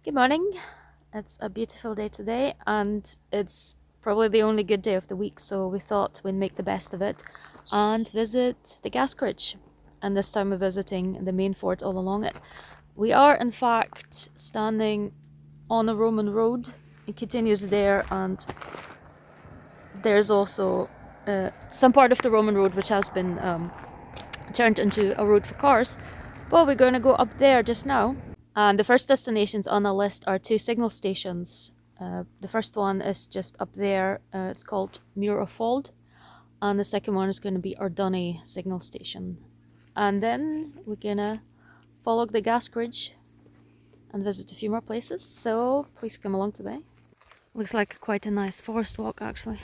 Good morning. It's a beautiful day today, and it's probably the only good day of the week, so we thought we'd make the best of it and visit the Gascoigne. And this time we're visiting the main fort all along it. We are, in fact, standing on a Roman road. It continues there, and there's also some part of the Roman road which has been turned into a road for cars. But we're going to go up there just now. And the first destinations on the list are two signal stations. The first one is just up there. It's called Muir of Fald. And the second one is going to be Ardonny signal station. And then we're going to follow the Gascoigne and visit a few more places. So please come along today. Looks like quite a nice forest walk actually.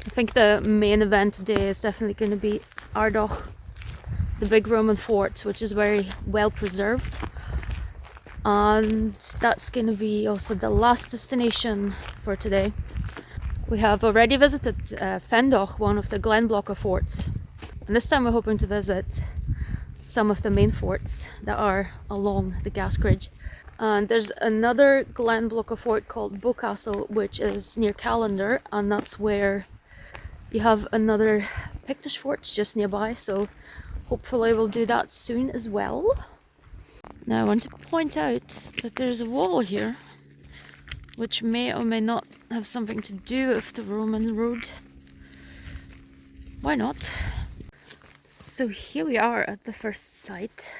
I think the main event today is definitely going to be Ardogh, the big Roman fort, which is very well preserved. And that's going to be also the last destination for today. We have already visited Fendoch, one of the Glenblocker forts, and this time we're hoping to visit some of the main forts that are along the Gascoigne. And there's another Glenblocker fort called Beaucastle, which is near Callander, and that's where you have another Pictish fort just nearby, so hopefully we'll do that soon as well. Now I want to point out that there's a wall here, which may or may not have something to do with the Roman road. Why not? So here we are at the first site.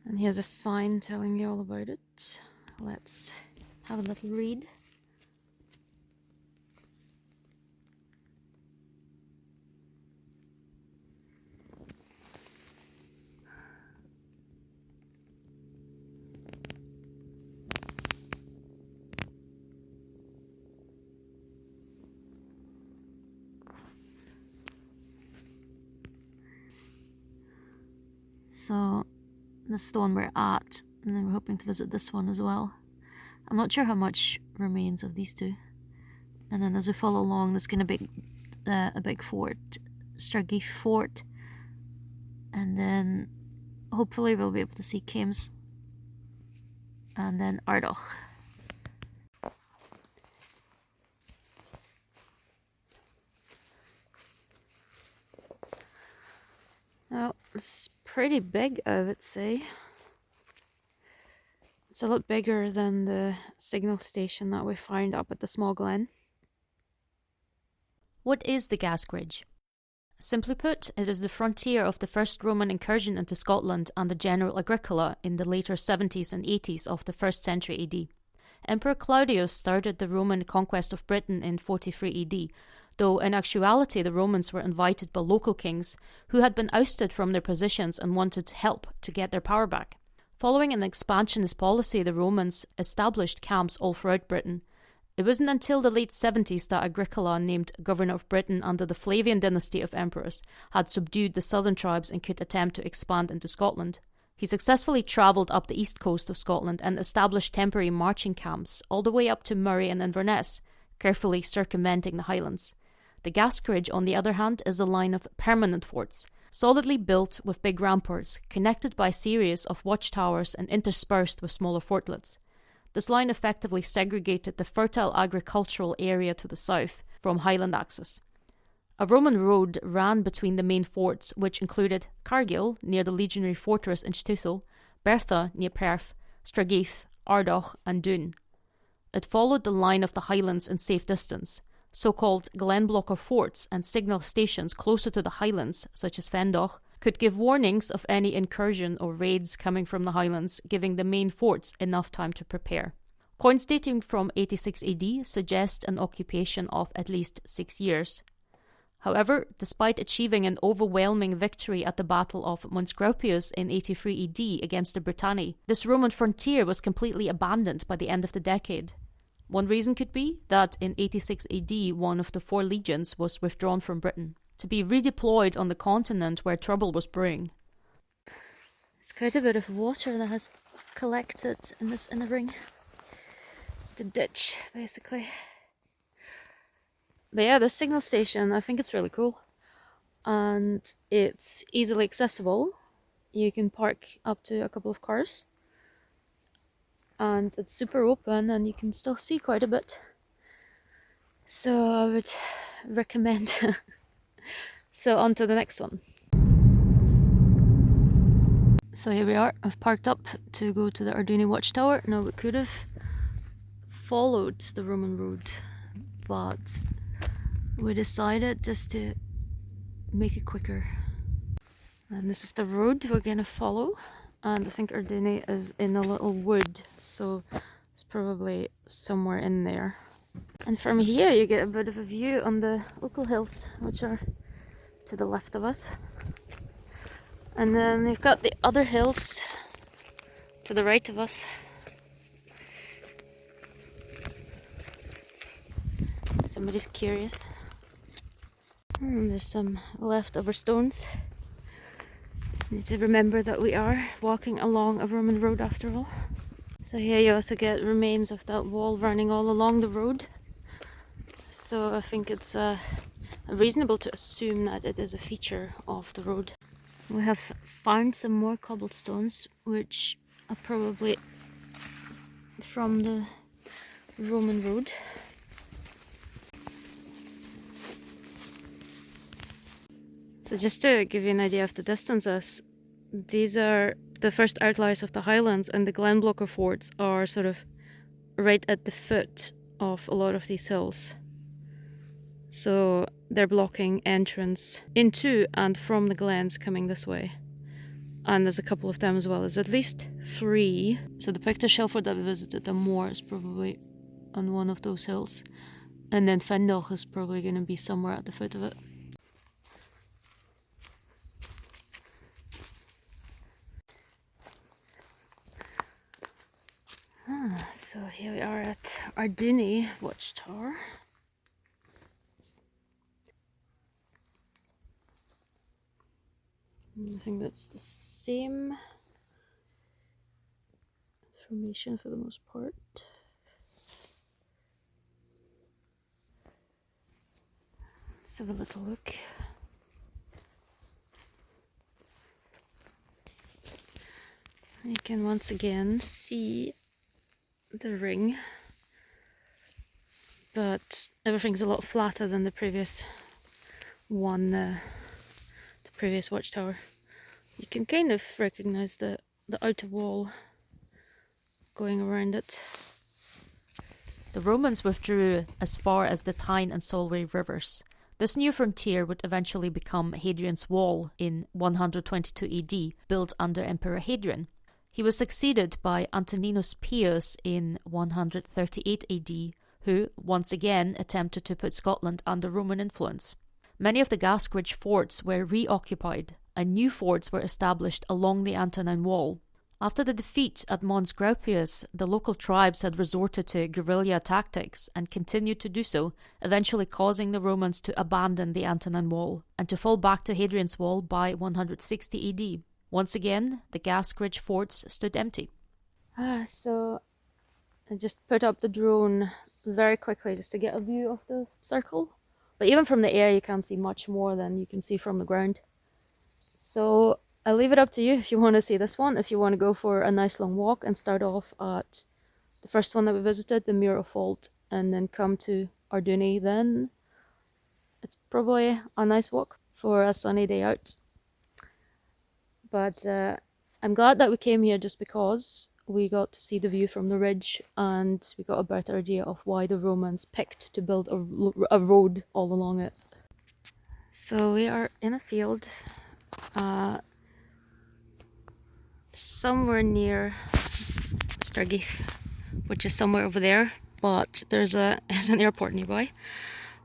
And here's a sign telling you all about it. Let's have a little read. So this is the one we're at, and then we're hoping to visit this one as well. I'm not sure how much remains of these two. And then as we follow along, there's going to be a big fort, Strageith Fort, and then hopefully we'll be able to see Kames, and then Ardogh. Well, it's pretty big, I would say. It's a lot bigger than the signal station that we found up at the small glen. What is the Gascoigne? Simply put, it is the frontier of the first Roman incursion into Scotland under General Agricola in the later 70s and 80s of the 1st century AD. Emperor Claudius started the Roman conquest of Britain in 43 AD, though in actuality the Romans were invited by local kings who had been ousted from their positions and wanted help to get their power back. Following an expansionist policy, the Romans established camps all throughout Britain. It wasn't until the late 70s that Agricola, named governor of Britain under the Flavian dynasty of emperors, had subdued the southern tribes and could attempt to expand into Scotland. He successfully travelled up the east coast of Scotland and established temporary marching camps all the way up to Moray and Inverness, carefully circumventing the Highlands. The Gascoigne, on the other hand, is a line of permanent forts, solidly built with big ramparts, connected by a series of watchtowers and interspersed with smaller fortlets. This line effectively segregated the fertile agricultural area to the south from highland access. A Roman road ran between the main forts, which included Cargill, near the legionary fortress Inchtuthil, Bertha, near Perth, Strageith, Ardogh, and Doon. It followed the line of the Highlands in safe distance. So-called Glenblocker forts and signal stations closer to the Highlands, such as Fendoch, could give warnings of any incursion or raids coming from the Highlands, giving the main forts enough time to prepare. Coins dating from 86 AD suggest an occupation of at least 6 years. However, despite achieving an overwhelming victory at the Battle of Monsgroupius in 83 AD against the Britanni, this Roman frontier was completely abandoned by the end of the decade. One reason could be that in 86 AD one of the 4 legions was withdrawn from Britain, to be redeployed on the continent where trouble was brewing. There's quite a bit of water that has collected in this inner ring. The ditch, basically. But yeah, the signal station, I think it's really cool. And it's easily accessible. You can park up to a couple of cars. And it's super open and you can still see quite a bit. So I would recommend. So on to the next one. So here we are. I've parked up to go to the Arduni Watchtower. Now we could have followed the Roman road, but we decided just to make it quicker. And this is the road we're gonna follow. And I think Arduni is in a little wood, so it's probably somewhere in there. And from here you get a bit of a view on the Ochil Hills, which are to the left of us. And then you've got the other hills to the right of us. Somebody's curious. There's some leftover stones. Need to remember that we are walking along a Roman road after all. So here you also get remains of that wall running all along the road. So I think it's reasonable to assume that it is a feature of the road. We have found some more cobblestones, which are probably from the Roman road. So just to give you an idea of the distances, these are the first outliers of the Highlands, and the Glenblocker forts are sort of right at the foot of a lot of these hills. So they're blocking entrance into and from the glens coming this way. And there's a couple of them as well. There's at least 3. So the Pictish fort that we visited, the Moor, is probably on one of those hills. And then Fendoch is probably going to be somewhere at the foot of it. So here we are at Arduni Watchtower. I think that's the same information for the most part. Let's have a little look. You can once again see the ring, but everything's a lot flatter than the previous one, the previous watchtower. You can kind of recognize the outer wall going around it. The Romans withdrew as far as the Tyne and Solway rivers. This new frontier would eventually become Hadrian's Wall in 122 AD, built under Emperor Hadrian. He was succeeded by Antoninus Pius in 138 AD, who once again attempted to put Scotland under Roman influence. Many of the Gascoigne forts were reoccupied, and new forts were established along the Antonine Wall. After the defeat at Mons Graupius, the local tribes had resorted to guerrilla tactics and continued to do so, eventually causing the Romans to abandon the Antonine Wall and to fall back to Hadrian's Wall by 160 AD. Once again, the Gascoigne forts stood empty. So I just put up the drone very quickly just to get a view of the circle. But even from the air you can't see much more than you can see from the ground. So I'll leave it up to you if you want to see this one, if you want to go for a nice long walk and start off at the first one that we visited, the Muir of Fold, and then come to Arduni, then it's probably a nice walk for a sunny day out. But I'm glad that we came here just because we got to see the view from the ridge and we got a better idea of why the Romans picked to build a road all along it. So we are in a field somewhere near Stargate, which is somewhere over there, but there's an airport nearby.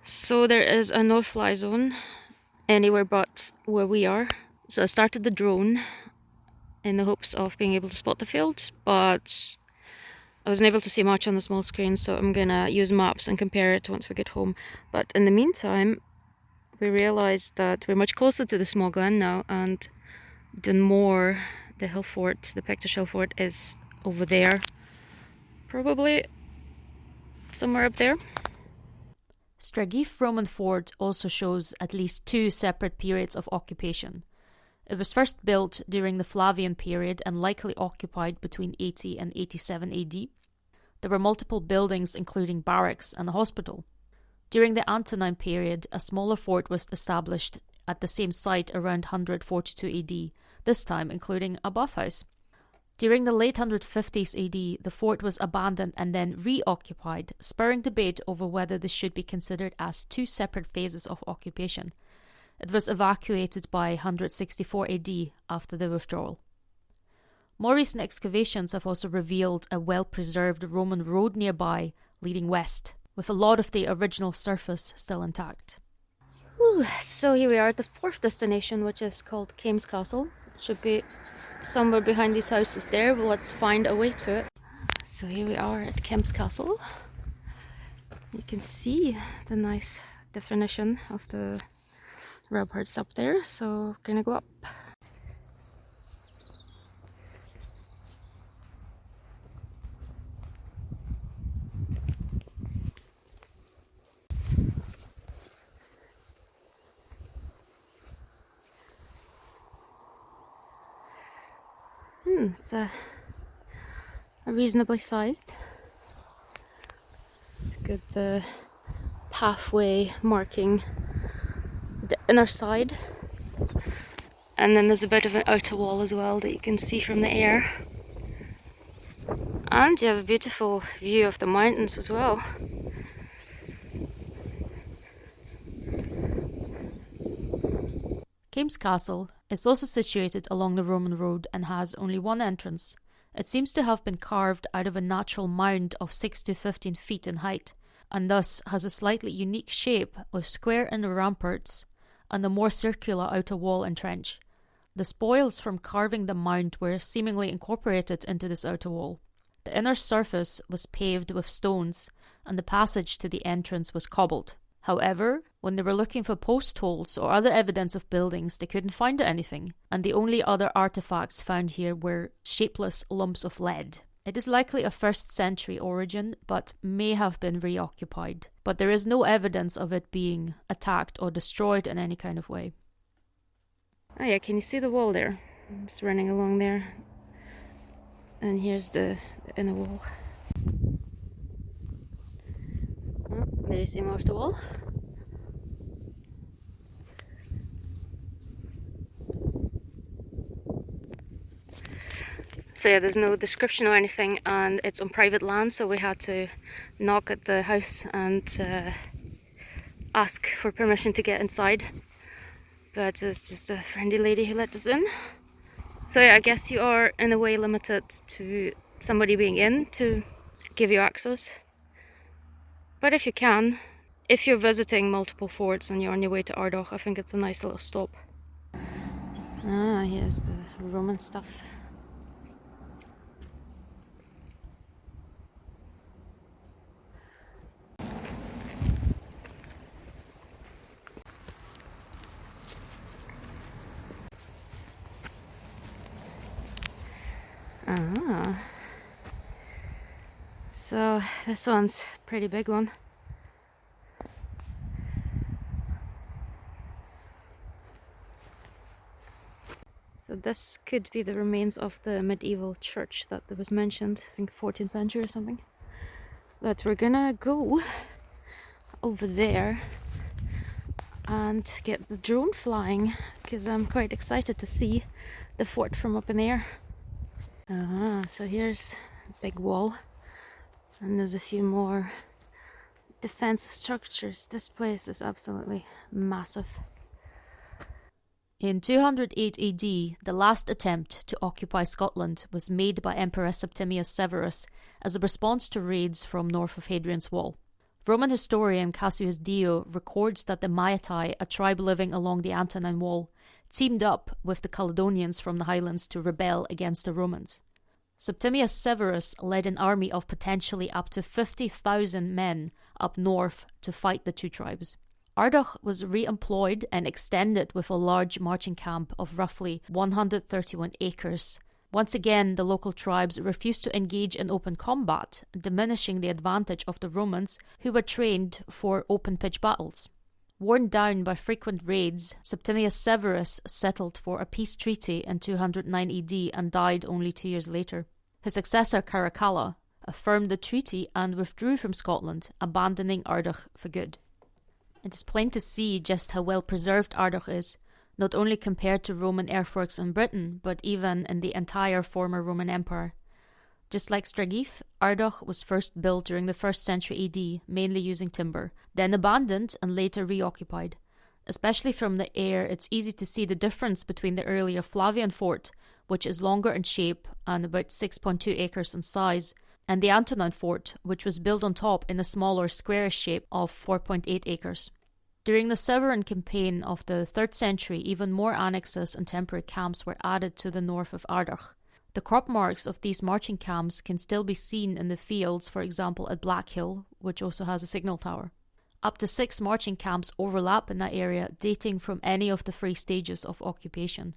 So there is a no-fly zone anywhere but where we are. So I started the drone in the hopes of being able to spot the field, but I wasn't able to see much on the small screen, so I'm gonna use maps and compare it once we get home. But in the meantime, we realised that we're much closer to the small glen now, and Dunmore, the hill fort, the Pictish hill fort, is over there. Probably somewhere up there. Stregif Roman fort also shows at least two separate periods of occupation. It was first built during the Flavian period and likely occupied between 80 and 87 AD. There were multiple buildings including barracks and a hospital. During the Antonine period, a smaller fort was established at the same site around 142 AD, this time including a bathhouse. During the late 150s AD, the fort was abandoned and then reoccupied, spurring debate over whether this should be considered as two separate phases of occupation. It was evacuated by 164 AD after the withdrawal. More recent excavations have also revealed a well-preserved Roman road nearby leading west, with a lot of the original surface still intact. So here we are at the fourth destination, which is called Kames Castle. It should be somewhere behind these houses there, but let's find a way to it. So here we are at Kames Castle. You can see the nice definition of the ramparts up there, so we're gonna go up. It's a reasonably sized. It's got the pathway marking the inner side, and then there's a bit of an outer wall as well that you can see from the air, and you have a beautiful view of the mountains as well. Kames Castle is also situated along the Roman road and has only one entrance. It seems to have been carved out of a natural mound of 6 to 15 feet in height, and thus has a slightly unique shape with square inner ramparts and a more circular outer wall and trench. The spoils from carving the mound were seemingly incorporated into this outer wall. The inner surface was paved with stones, and the passage to the entrance was cobbled. However, when they were looking for post holes or other evidence of buildings, they couldn't find anything, and the only other artifacts found here were shapeless lumps of lead. It is likely a 1st century origin, but may have been reoccupied. But there is no evidence of it being attacked or destroyed in any kind of way. Oh yeah, can you see the wall there? I'm just running along there. And here's the inner wall. Oh, there you see more of the wall. So yeah, there's no description or anything, and it's on private land, so we had to knock at the house and ask for permission to get inside. But it's just a friendly lady who let us in. So yeah, I guess you are in a way limited to somebody being in to give you access. But if you can, if you're visiting multiple forts and you're on your way to Ardagh, I think it's a nice little stop. Ah, here's the Roman stuff. Ah. So this one's a pretty big one. So this could be the remains of the medieval church that was mentioned, I think 14th century or something. But we're gonna go over there and get the drone flying, because I'm quite excited to see the fort from up in the air. So here's a big wall, and there's a few more defensive structures. This place is absolutely massive. In 208 AD, the last attempt to occupy Scotland was made by Emperor Septimius Severus as a response to raids from north of Hadrian's Wall. Roman historian Cassius Dio records that the Maetai, a tribe living along the Antonine Wall, teamed up with the Caledonians from the Highlands to rebel against the Romans. Septimius Severus led an army of potentially up to 50,000 men up north to fight the two tribes. Ardagh was re-employed and extended with a large marching camp of roughly 131 acres Once again, the local tribes refused to engage in open combat, diminishing the advantage of the Romans, who were trained for open pitch battles. Worn down by frequent raids, Septimius Severus settled for a peace treaty in 209 AD and died only 2 years later. His successor Caracalla affirmed the treaty and withdrew from Scotland, abandoning Ardagh for good. It is plain to see just how well preserved Ardagh is, not only compared to Roman earthworks in Britain, but even in the entire former Roman Empire. Just like Stregheath, Ardagh was first built during the 1st century AD, mainly using timber, then abandoned and later reoccupied. Especially from the air, it's easy to see the difference between the earlier Flavian fort, which is longer in shape and about 6.2 acres in size, and the Antonine fort, which was built on top in a smaller squarish shape of 4.8 acres. During the Severan campaign of the 3rd century, even more annexes and temporary camps were added to the north of Ardagh. The crop marks of these marching camps can still be seen in the fields, for example at Blackhill, which also has a signal tower. Up to 6 marching camps overlap in that area, dating from any of the 3 stages of occupation.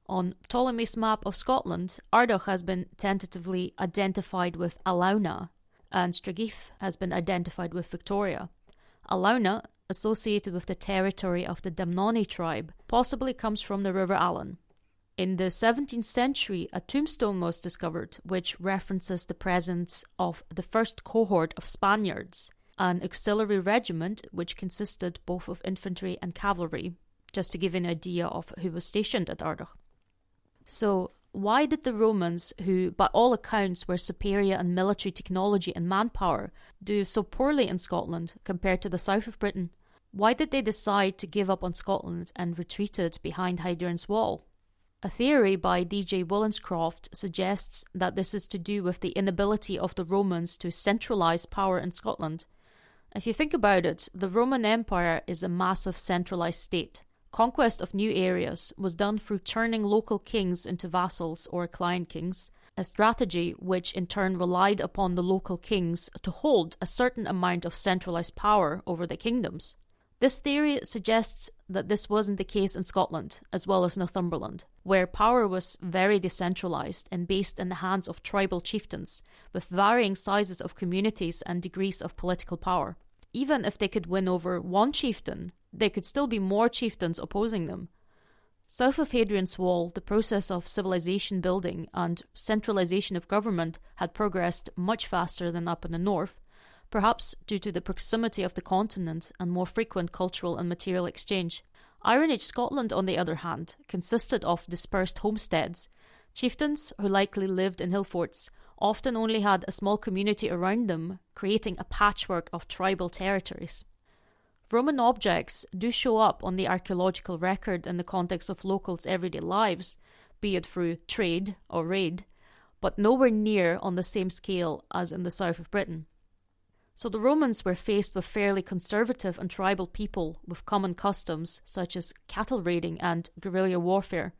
On Ptolemy's map of Scotland, Ardagh has been tentatively identified with Alauna, and Stregheath has been identified with Victoria. Alauna, associated with the territory of the Damnonii tribe, possibly comes from the River Allen. In the 17th century, a tombstone was discovered which references the presence of the first cohort of Spaniards, an auxiliary regiment which consisted both of infantry and cavalry, just to give you an idea of who was stationed at Ardagh. So, why did the Romans, who by all accounts were superior in military technology and manpower, do so poorly in Scotland compared to the south of Britain? Why did they decide to give up on Scotland and retreated behind Hadrian's Wall? A theory by D.J. Wollstonecraft suggests that this is to do with the inability of the Romans to centralise power in Scotland. If you think about it, the Roman Empire is a massive centralised state. Conquest of new areas was done through turning local kings into vassals or client kings, a strategy which in turn relied upon the local kings to hold a certain amount of centralised power over the kingdoms. This theory suggests that this wasn't the case in Scotland, as well as Northumberland, where power was very decentralised and based in the hands of tribal chieftains, with varying sizes of communities and degrees of political power. Even if they could win over one chieftain, there could still be more chieftains opposing them. South of Hadrian's Wall, the process of civilization building and centralisation of government had progressed much faster than up in the north, perhaps due to the proximity of the continent and more frequent cultural and material exchange. Iron Age Scotland, on the other hand, consisted of dispersed homesteads. Chieftains, who likely lived in hill forts, often only had a small community around them, creating a patchwork of tribal territories. Roman objects do show up on the archaeological record in the context of locals' everyday lives, be it through trade or raid, but nowhere near on the same scale as in the south of Britain. So the Romans were faced with fairly conservative and tribal people with common customs such as cattle raiding and guerrilla warfare.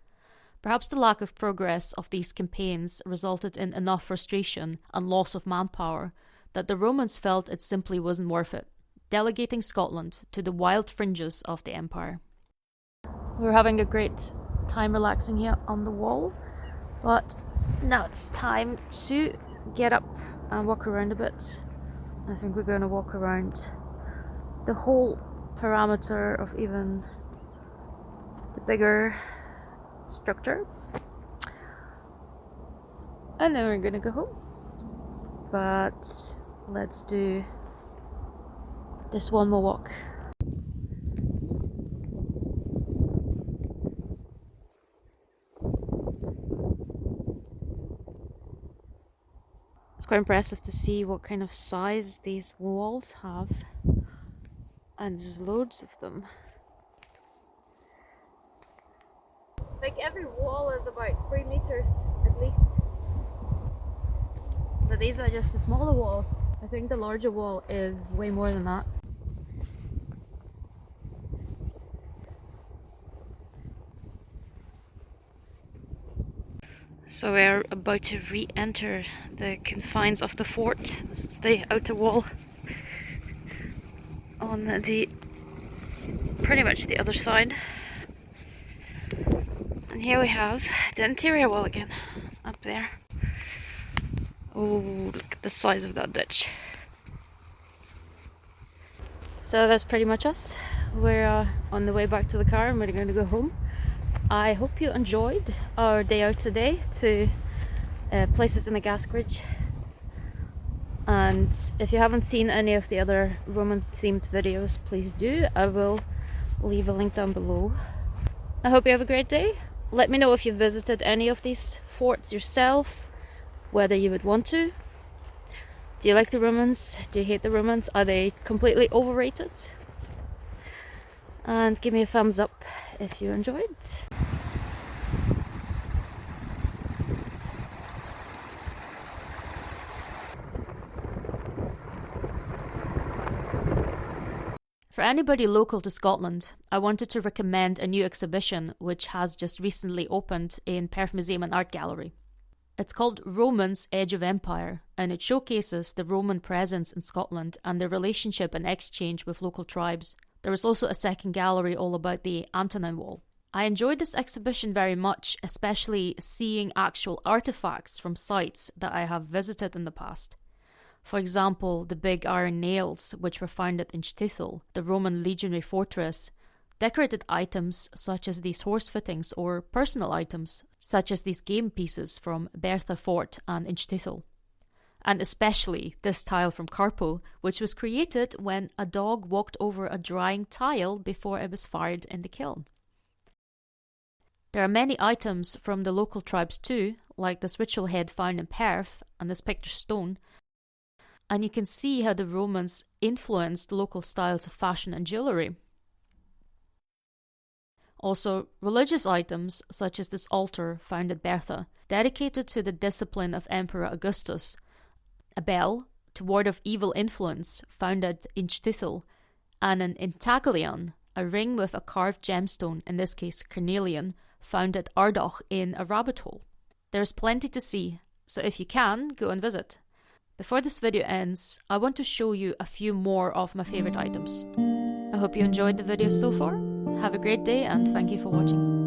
Perhaps the lack of progress of these campaigns resulted in enough frustration and loss of manpower that the Romans felt it simply wasn't worth it, delegating Scotland to the wild fringes of the empire. We're having a great time relaxing here on the wall, but now it's time to get up and walk around a bit. I think we're going to walk around the whole parameter of even the bigger structure, and then we're going to go home. But let's do this one more walk. It's quite impressive to see what kind of size these walls have, and there's loads of them. Like every wall is about 3 meters at least. But these are just the smaller walls. I think the larger wall is way more than that. So we're about to re-enter the confines of the fort. This is the outer wall on the pretty much the other side. And here we have the interior wall again. A there. Oh, look at the size of that ditch. So that's pretty much us. We're on the way back to the car and we're going to go home. I hope you enjoyed our day out today to places in the Gascoigne. And if you haven't seen any of the other Roman themed videos, please do. I will leave a link down below. I hope you have a great day. Let me know if you've visited any of these forts yourself, whether you would want to. Do you like the Romans? Do you hate the Romans? Are they completely overrated? And give me a thumbs up if you enjoyed. For anybody local to Scotland, I wanted to recommend a new exhibition which has just recently opened in Perth Museum and Art Gallery. It's called Romans Edge of Empire, and it showcases the Roman presence in Scotland and their relationship and exchange with local tribes. There is also a second gallery all about the Antonine Wall. I enjoyed this exhibition very much, especially seeing actual artifacts from sites that I have visited in the past. For example, the big iron nails which were found at Inchtuthil, the Roman legionary fortress, decorated items such as these horse fittings, or personal items such as these game pieces from Bertha Fort and Inchtuthil. And especially this tile from Carpo, which was created when a dog walked over a drying tile before it was fired in the kiln. There are many items from the local tribes too, like this ritual head found in Perth and this picture stone, and you can see how the Romans influenced local styles of fashion and jewellery. Also, religious items such as this altar found at Bertha, dedicated to the discipline of Emperor Augustus, a bell to ward off evil influence found at Inchtuthil, and an intaglion, a ring with a carved gemstone, in this case carnelian, found at Ardagh in a rabbit hole. There is plenty to see, so if you can, go and visit. Before this video ends, I want to show you a few more of my favourite items. I hope you enjoyed the video so far. Have a great day and thank you for watching.